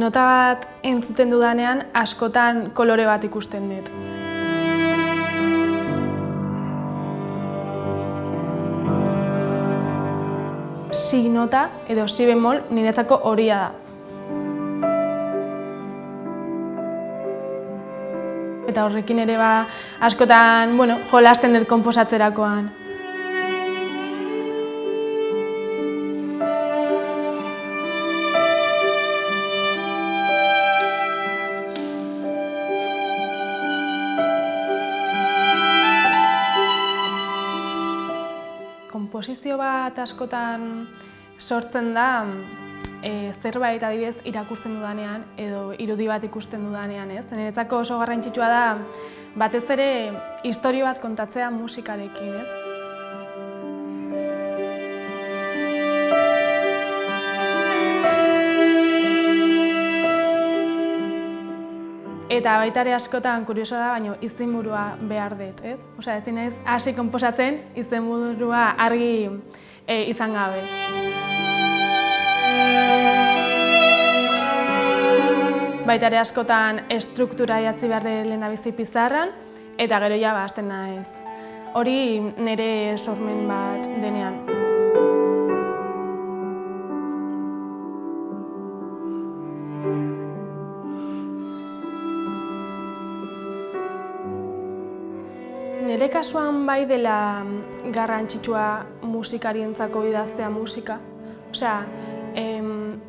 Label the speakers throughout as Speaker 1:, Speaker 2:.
Speaker 1: Nota bat entzuten dudanean askotan kolore bat ikusten dut. Si nota edo si bemol niretzako horia da. Eta horrekin ere askotan jolasten dut konposatzerakoan. Konposizio bat askotan sortzen da zerbait adibidez irakusten dudanean edo irudi bat ikusten dudanean, ez? Niretzako oso garrantzitsua da batez ere istorio bat kontatzea musikarekin, ez? Eta baita ere askotan kuriosoa da, baina izenburua behar dut, ez? Osea, ezin naiz hasi konposatzen izenburua argi izan gabe. Baita ere askotan estruktura idatzi behar dut lehendabizi pizarran, eta gero ja hasten naiz. Hori nire sormen bat denean. Nire kasuan bai dela garrantzitsua musikarientzako idaztea musika. Osea,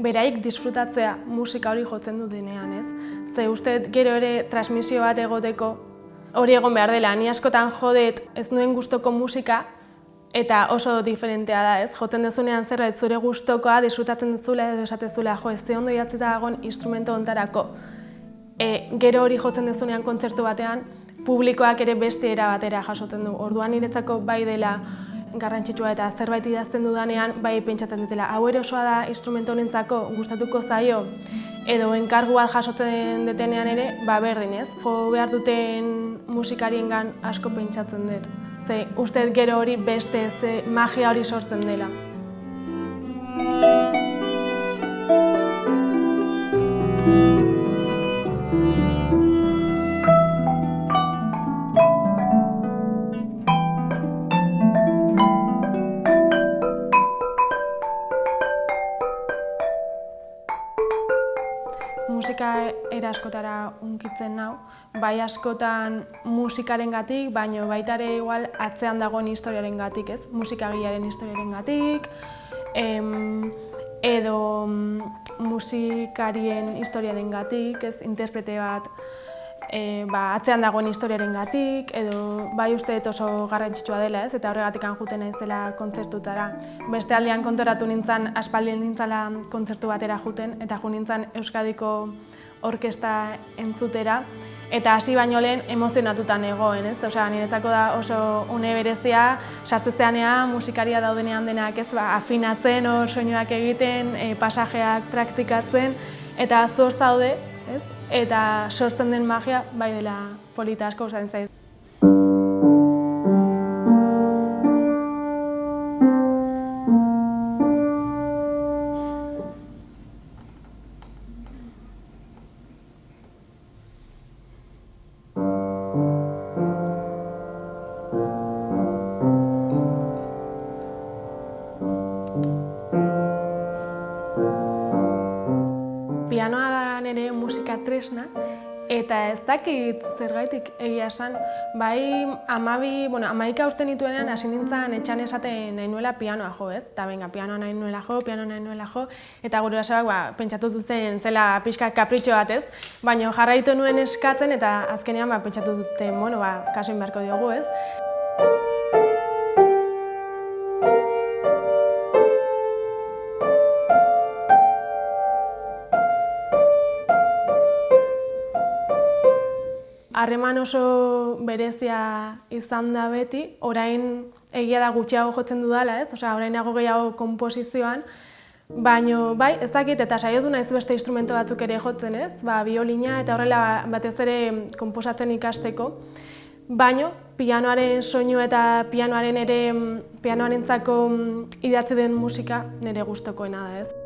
Speaker 1: beraik disfrutatzea musika hori jotzen du denean, ez? Ze uste gero ere transmisio bat egoteko hori egon behar dela. Ni askotan jodet ez nuen gustoko musika eta oso diferentea da, ez? Jotzen dezunean zerbait zure gustokoa, disfrutatzen duzula edo esatezula, jo, ez ze ondo idatzita dagoen instrumento hontarako. Gero hori jotzen dezunean kontzertu batean, publikoak ere beste era batera jasotzen du. Orduan niretzako bai dela garrantzitsua eta zerbait idazten dudanean bai pentsatzen dutela. Hau erosoa da instrumento honentzako gustatuko zaio edo enkargu bat jasotzen detenean ere, berdin, ez? Jo behar duten musikariengan asko pentsatzen dut. Ze uste gero hori beste magia hori sortzen dela. Musika era askotara hunkitzen nau, bai askotan musikarengatik, baina baita ere igual atzean dagoen historiarengatik, ez? Musikagilearen historiarengatik, edo musikarien historiarengatik, ez? Interprete bat atzean dagoen historiarengatik, edo bai uste dut oso garrantzitsua dela, ez? Eta horregatik joaten naiz dela kontzertutara. Beste aldean konturatu nintzen, aspaldien nintzala kontzertu batera joaten, eta jo nintzen Euskadiko orkesta entzutera, eta hasi baino lehen emozionatuta negoen, ez? Osea, niretzako da oso une berezia, sartzeanean musikaria daudenean denak, ez? Afinatzen, soinuak egiten, pasajeak praktikatzen, eta zor zaude, ez? Eta sortzen den magia bai dela polita asko gustatzen zait. Pianoa da nire musika tresna, eta ez dakit zergaitik egia esan, bai 11 urte nituenean hasi nintzen etxean esaten nahi nuela pianoa jo, ez? Eta benga, pianoa nahi nuela jo, eta gurasoak pentsatu duten zela pixka kapritxo bat, ez? Baina jarraitu nuen eskatzen eta azkenean pentsatu duten, kaso egin beharko diogu, ez? Harreman oso berezia izan da beti, orain egia da gutxiago jotzen dudala, ez? Osea, orainago gehiago konposizioan, baina bai, ez dakit eta saiatu naiz beste instrumento batzuk ere jotzen, ez? Biolina eta horrela batez ere konposatzen ikasteko, baina pianoaren soinu eta pianoarentzako idatzi den musika nire gustokoena da, ez?